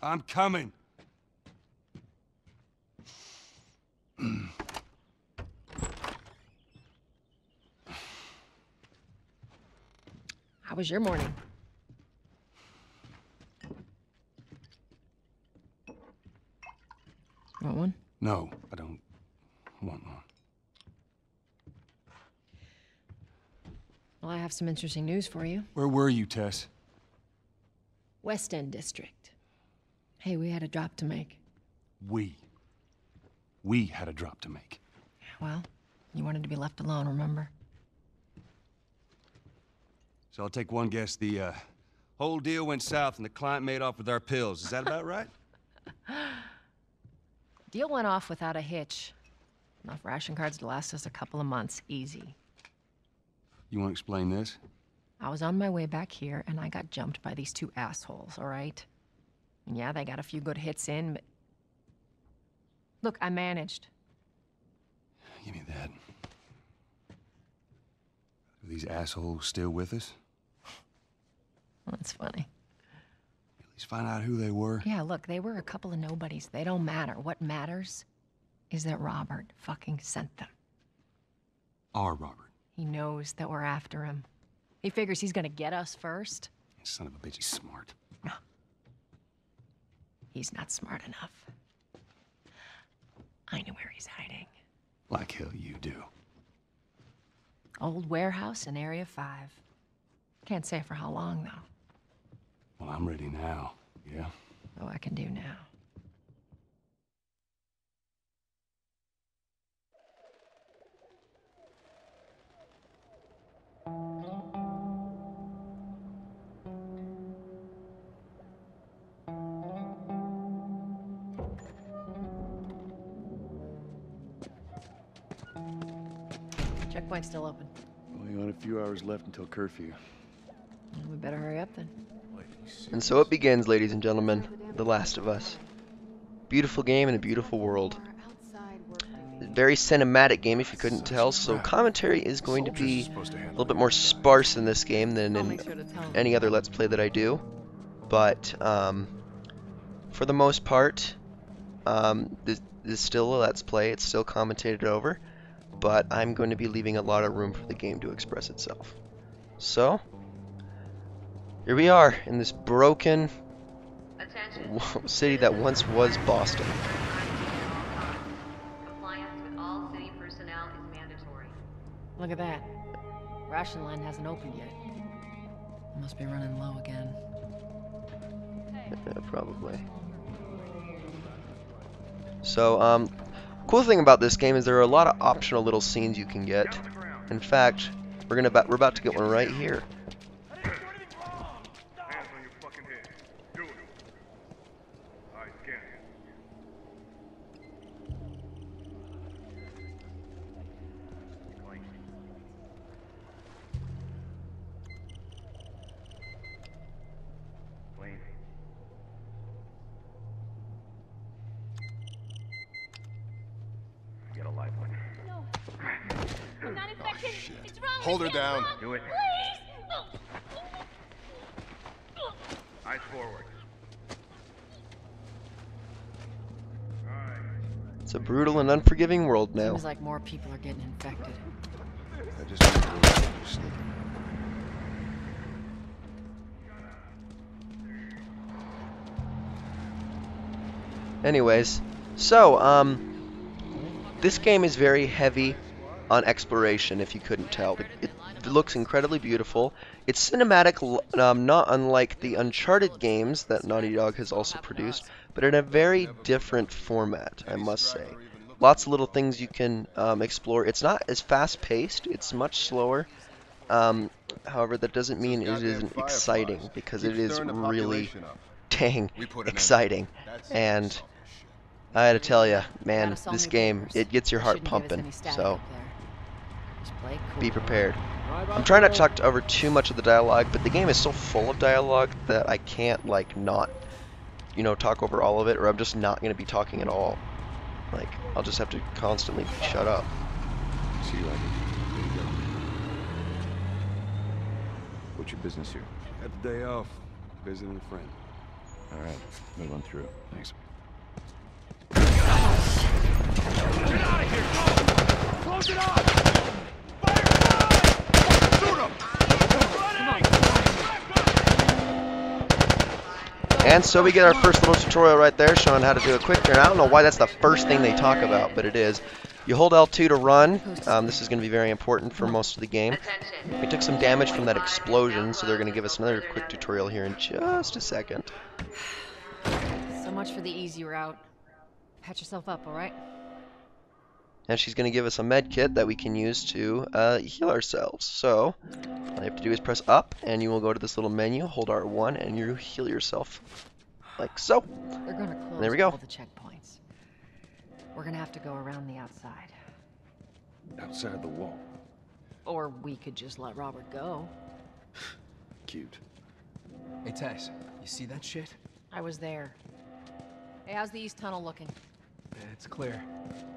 I'm coming. How was your morning? Want one? No, I don't want one. Well, I have some interesting news for you. Where were you, Tess? West End District. Hey, we had a drop to make. We had a drop to make. Well, you wanted to be left alone, remember? So I'll take one guess. The whole deal went south and the client made off with our pills. Is that about right? Deal went off without a hitch. Enough ration cards to last us a couple of months, easy. You want to explain this? I was on my way back here, and I got jumped by these two assholes, all right? And yeah, they got a few good hits in, but... Look, I managed. Give me that. Are these assholes still with us? Well, that's funny. At least find out who they were. Yeah, look, they were a couple of nobodies. They don't matter. What matters is that Robert fucking sent them. Our Robert. He knows that we're after him. He figures he's gonna get us first. Son of a bitch, he's smart. No. He's not smart enough. I know where he's hiding. Like hell you do. Old warehouse in Area 5. Can't say for how long, though. Well, I'm ready now, yeah? Oh, I can do now. Checkpoint's still open. Only got a few hours left until curfew. We better hurry up then. And so it begins, ladies and gentlemen, The Last of Us. Beautiful game in a beautiful world. Very cinematic game, if you couldn't tell, so commentary is going to be a little bit more sparse in this game than in any other Let's Play that I do. But, for the most part, this is still a Let's Play, it's still commentated over, but I'm going to be leaving a lot of room for the game to express itself. So, here we are, in this broken city that once was Boston. Look at that. Ration line hasn't opened yet. Must be running low again. Yeah, probably. So, cool thing about this game is there are a lot of optional little scenes you can get. In fact, we're about to get one right here. Hold her down. Do it. Please. Eyes forward. It's a brutal and unforgiving world now. Seems like more people are getting infected. I just need to go to sleep. Anyways, so, this game is very heavy on exploration, if you couldn't tell. It looks incredibly beautiful. It's cinematic, not unlike the Uncharted games that Naughty Dog has also produced, but in a very different format, I must say. Lots of little things you can explore. It's not as fast-paced, it's much slower. However, that doesn't mean it isn't exciting, because it is really dang exciting. And I had to tell you, man, this game, it gets your heart pumping, so be prepared. I'm trying not to talk over too much of the dialogue, but the game is so full of dialogue that I can't, like, not, you know, talk over all of it, or I'm just not going to be talking at all. Like, I'll just have to constantly shut up. See you later. There you go. What's your business here? Got the day off. Visiting a friend. All right, move on through. Thanks. Close it off! Fire! Shoot him! And so we get our first little tutorial right there showing how to do a quick turn. I don't know why that's the first thing they talk about, but it is. You hold L2 to run. This is going to be very important for most of the game. We took some damage from that explosion, so they're going to give us another quick tutorial here in just a second. So much for the easy route. Patch yourself up, all right? And she's going to give us a med kit that we can use to heal ourselves. So all you have to do is press up, and you will go to this little menu, hold R1, and you heal yourself like so. They're gonna close There we go. all the checkpoints. We're gonna have to go around the outside. Outside the wall. Or we could just let Robert go. Cute. Hey, Tess, you see that shit? I was there. Hey, how's the East Tunnel looking? It's clear.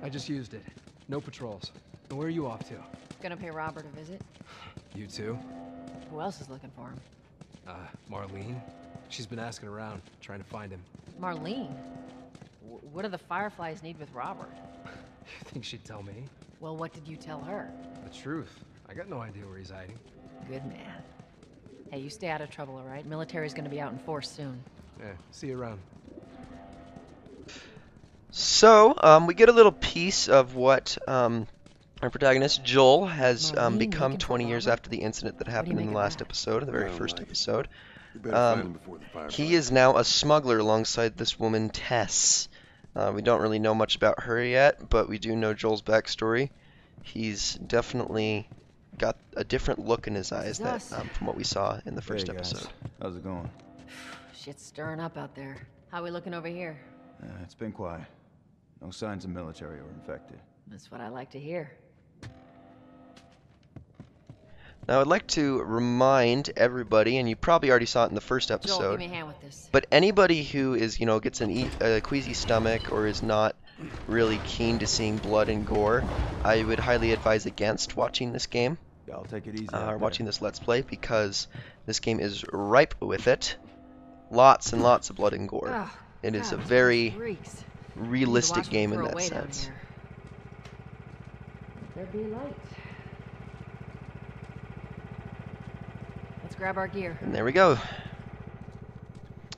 I just used it. No patrols. And where are you off to? Gonna pay Robert a visit? You too? Who else is looking for him? Marlene? She's been asking around, trying to find him. Marlene? What do the Fireflies need with Robert? You think she'd tell me? Well, what did you tell her? The truth. I got no idea where he's hiding. Good man. Hey, you stay out of trouble, all right? Military's gonna be out in force soon. Yeah, see you around. So, we get a little piece of what our protagonist, Joel, has Marlene become looking for 20 years Robert? after the incident that do you happened in make the of last that? episode, the very I don't first like it. episode. You better find him before the fire. He is now a smuggler alongside this woman, Tess. We don't really know much about her yet, but we do know Joel's backstory. He's definitely got a different look in his eyes that, us. from what we saw in the first Hey, guys. episode. How's it going? Shit's stirring up out there. How we looking over here? It's been quiet. No signs of military or infected. That's what I like to hear. Now, I'd like to remind everybody, and you probably already saw it in the first Joel, give episode, me a hand with this. but anybody who is, you know, gets a queasy stomach or is not really keen to seeing blood and gore, I would highly advise against watching this game, Yeah, I'll take it easy. or watching this Let's Play, because this game is ripe with it. Lots and lots of blood and gore. Ugh, It is a God, very freaks. realistic Watch me game in throw that away down sense. here. There be light. Let's grab our gear. And there we go.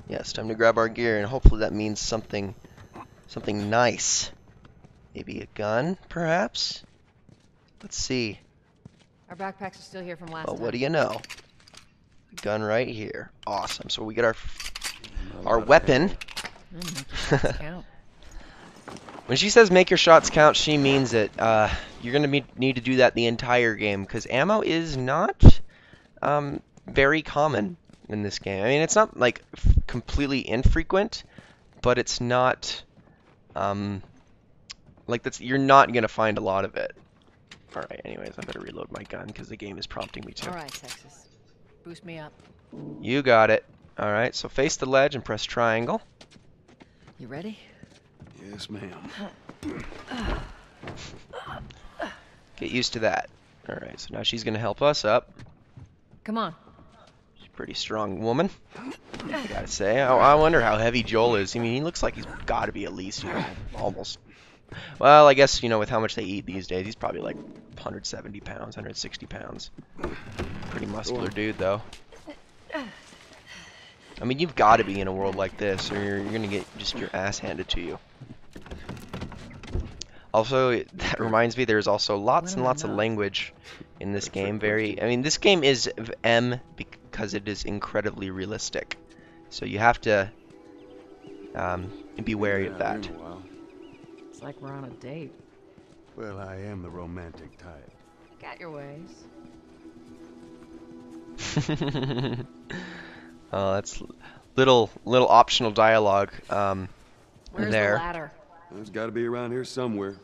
Yes, time to grab our gear, and hopefully that means something nice. Maybe a gun, perhaps? Let's see. Our backpacks are still here from last Well, time. what do you know? A gun right here. Awesome. So we get our weapon. Make your shots count. When she says make your shots count, she means it. You're going to need to do that the entire game, because ammo is not very common in this game. I mean, it's not like completely infrequent, but it's not like you're not going to find a lot of it. All right, anyways, I better reload my gun because the game is prompting me to. All right, Texas. Boost me up. You got it. All right, so face the ledge and press triangle. You ready? Yes, ma'am. Get used to that. All right, so now she's going to help us up. Come on. She's a pretty strong woman, I gotta say. I wonder how heavy Joel is. I mean, he looks like he's got to be at least, you know, almost. Well, I guess, you know, with how much they eat these days, he's probably like 170 pounds, 160 pounds. Pretty muscular dude, though. I mean, you've got to be in a world like this, or you're going to get just your ass handed to you. Also, that reminds me, there's also lots and lots of language in this game. I mean, this game is M because it is incredibly realistic. So you have to be wary of that. It's like we're on a date. Well, I am the romantic type. Got your ways. Oh, that's little optional dialogue Where's there. the ladder? It's got to be around here somewhere.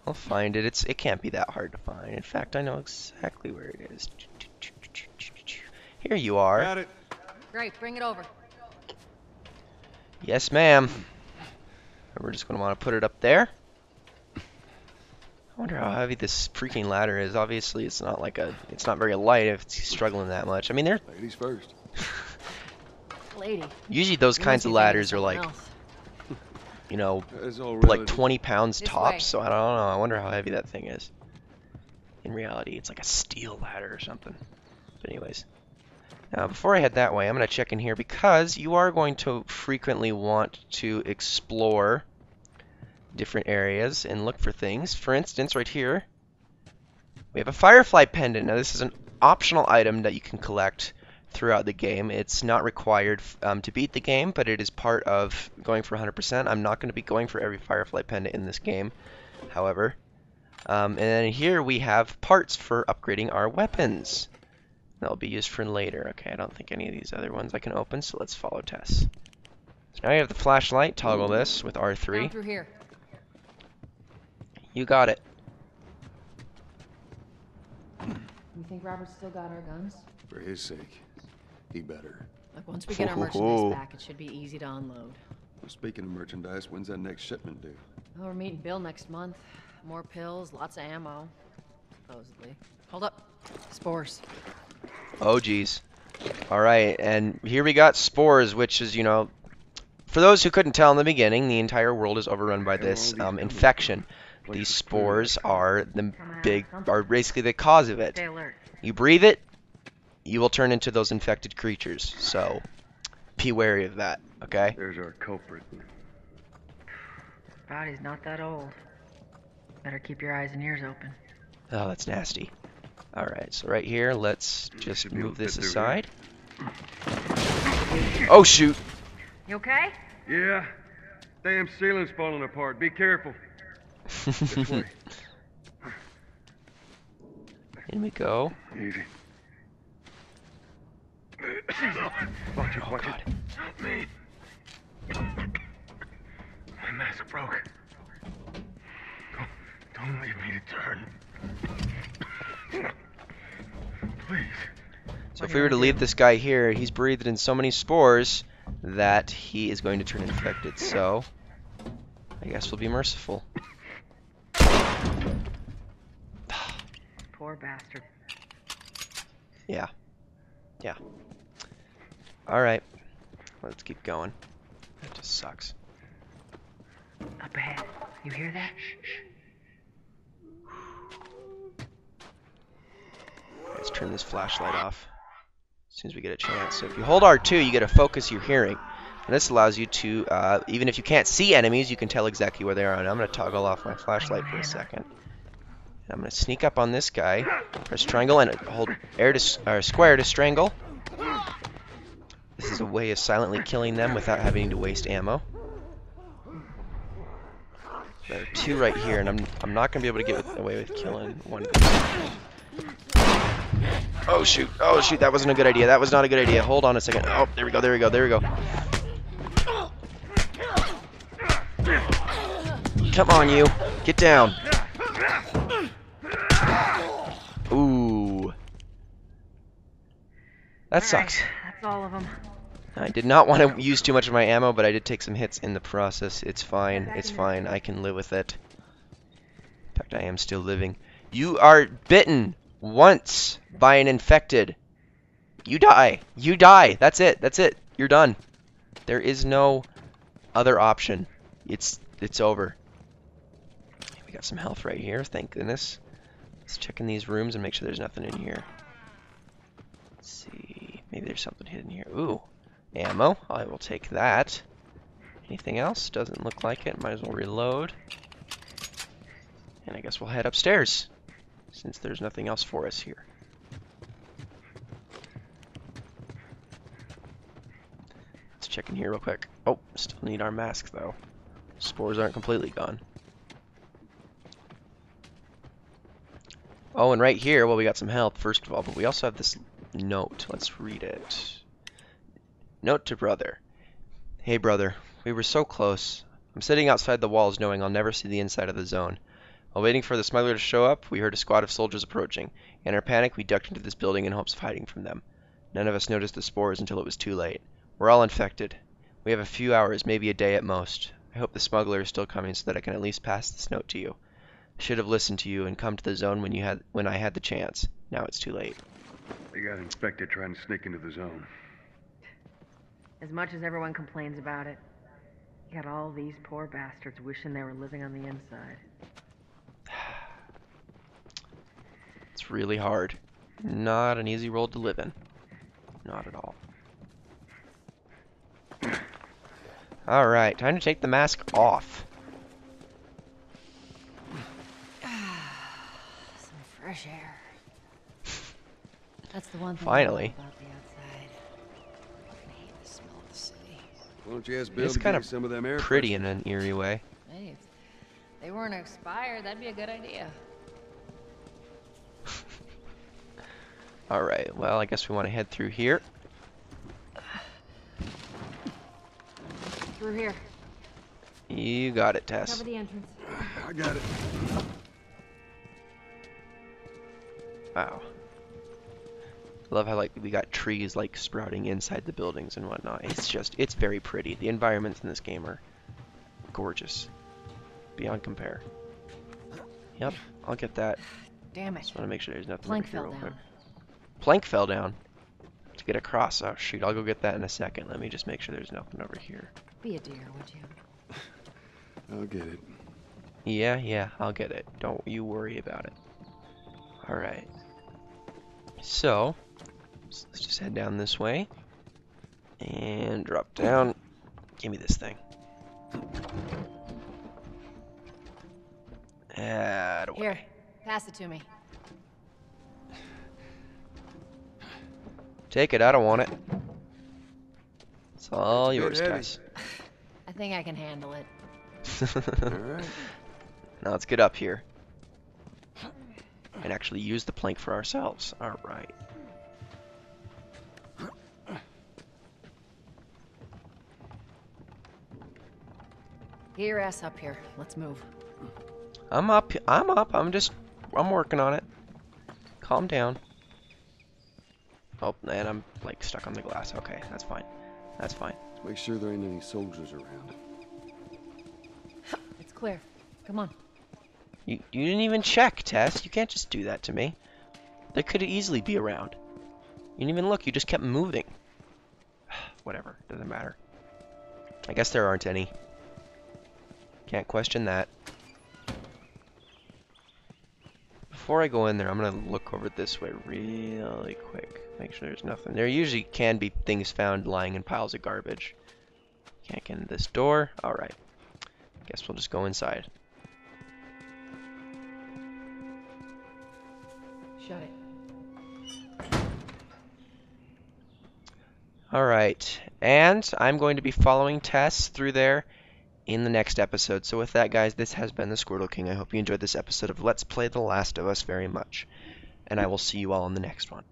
I'll find it. It can't be that hard to find. In fact, I know exactly where it is. Here you are. Got it. Great, bring it over. Yes, ma'am. We're just going to want to put it up there. I wonder how heavy this freaking ladder is. Obviously, it's not very light if it's struggling that much. I mean, they're Ladies first. Lady. usually those you kinds must of be thinking ladders of are like, something else. you know, It's all like relative. 20 pounds This tops. way. So I don't know. I wonder how heavy that thing is. In reality, it's like a steel ladder or something. But anyways. Now, before I head that way, I'm going to check in here because you are going to frequently want to explore different areas and look for things. For instance, right here, we have a firefly pendant. Now, this is an optional item that you can collect throughout the game. It's not required to beat the game, but it is part of going for 100%. I'm not going to be going for every firefly pendant in this game, however. And then here we have parts for upgrading our weapons. That'll be used for later. Okay, I don't think any of these other ones I can open, so let's follow Tess. So now you have the flashlight. Toggle this with Down R3. through here. You got it. You think Robert's still got our guns? For his sake, he better. Look, once we get our Ooh. merchandise back, it should be easy to unload. Well, speaking of merchandise, when's that next shipment due? Oh, we're meeting Bill next month. More pills, lots of ammo. Supposedly. Hold up. Spores. Oh, geez. Alright, and here we got spores, which is, you know, for those who couldn't tell in the beginning, the entire world is overrun by this infection. These spores are basically the cause of it. Stay alert. You breathe it, you will turn into those infected creatures. So, be wary of that, okay? There's our culprit. Body's not that old. Better keep your eyes and ears open. Oh, that's nasty. Alright, so right here, let's just move this aside. Oh, shoot! You okay? Yeah. Damn ceiling's falling apart. Be careful. This way. In we go. Easy. Watch it, watch God. it. Help me. My mask broke. Don't leave me to turn. Please. So if we were to leave this guy here, he's breathed in so many spores that he is going to turn infected. So, I guess we'll be merciful. Poor bastard. Yeah. Yeah. Alright. Let's keep going. That just sucks. Up ahead. You hear that? Let's turn this flashlight off as soon as we get a chance. So if you hold R2, you get to focus your hearing. And this allows you to, even if you can't see enemies, you can tell exactly where they are. And I'm going to toggle off my flashlight for a second. And I'm going to sneak up on this guy, press triangle, and hold square to strangle. This is a way of silently killing them without having to waste ammo. There are two right here, and I'm not going to be able to get away with killing one. Oh shoot, that wasn't a good idea. That was not a good idea. Hold on a second. Oh, there we go, there we go, there we go. Come on, you. Get down. Ooh. That sucks. That's all of them. I did not want to use too much of my ammo, but I did take some hits in the process. It's fine, it's fine. I can live with it. In fact, I am still living. You are bitten once by an infected. You die. You die. That's it. That's it. You're done. There is no other option. It's over. We got some health right here, thank goodness. Let's check in these rooms and make sure there's nothing in here. Let's see. Maybe there's something hidden here. Ooh. Ammo. I will take that. Anything else? Doesn't look like it. Might as well reload. And I guess we'll head upstairs, since there's nothing else for us here. Let's check in here real quick. Oh, still need our mask though. Spores aren't completely gone. Oh, and right here, well, we got some health first of all, but we also have this note. Let's read it. Note to brother. Hey brother, we were so close. I'm sitting outside the walls knowing I'll never see the inside of the zone. While waiting for the smuggler to show up, we heard a squad of soldiers approaching. In our panic, we ducked into this building in hopes of hiding from them. None of us noticed the spores until it was too late. We're all infected. We have a few hours, maybe a day at most. I hope the smuggler is still coming so that I can at least pass this note to you. I should have listened to you and come to the zone when I had the chance. Now it's too late. They got inspected trying to sneak into the zone. As much as everyone complains about it, you got all these poor bastards wishing they were living on the inside. It's really hard. Not an easy world to live in. Not at all. Alright, time to take the mask off. Some fresh air. That's the one thing Finally. I love about the outside. I hate the smell of the city. Why don't you ask Bill It's to give kind you of some of them air pretty in an eerie way. Hey, if they weren't expired, that'd be a good idea. Alright, well, I guess we want to head through here. Through here. You got it, Tess. Cover the entrance. I got it. Wow. I love how, like, we got trees, like, sprouting inside the buildings and whatnot. It's very pretty. The environments in this game are gorgeous. Beyond compare. Yep, I'll get that. Damn it. Just want to make sure there's nothing Plank over here fell real down. quick. Plank fell down. To get across. Oh, shoot, I'll go get that in a second. Let me just make sure there's nothing over here. Be a dear, would you? I'll get it. Yeah, I'll get it. Don't you worry about it. Alright. So, let's just head down this way. And drop down. Give me this thing. Here, pass it to me. Take it, I don't want it. It's all yours, heavy. Tess. I think I can handle it. All right. Now let's get up here. And actually use the plank for ourselves. Alright. Get your ass up here. Let's move. I'm up. I'm working on it. Calm down. Oh, and I'm like stuck on the glass. Okay, that's fine. That's fine. Make sure there ain't any soldiers around. It's clear. Come on. You didn't even check, Tess. You can't just do that to me. They could easily be around. You didn't even look. You just kept moving. Whatever. Doesn't matter. I guess there aren't any. Can't question that. Before I go in there, I'm going to look over this way really quick. Make sure there's nothing. There usually can be things found lying in piles of garbage. Can't get in this door. Alright. Guess we'll just go inside. Shut it. Alright. And I'm going to be following Tess through there in the next episode. So with that, guys, this has been the Squirtle King. I hope you enjoyed this episode of Let's Play The Last of Us very much. And I will see you all in the next one.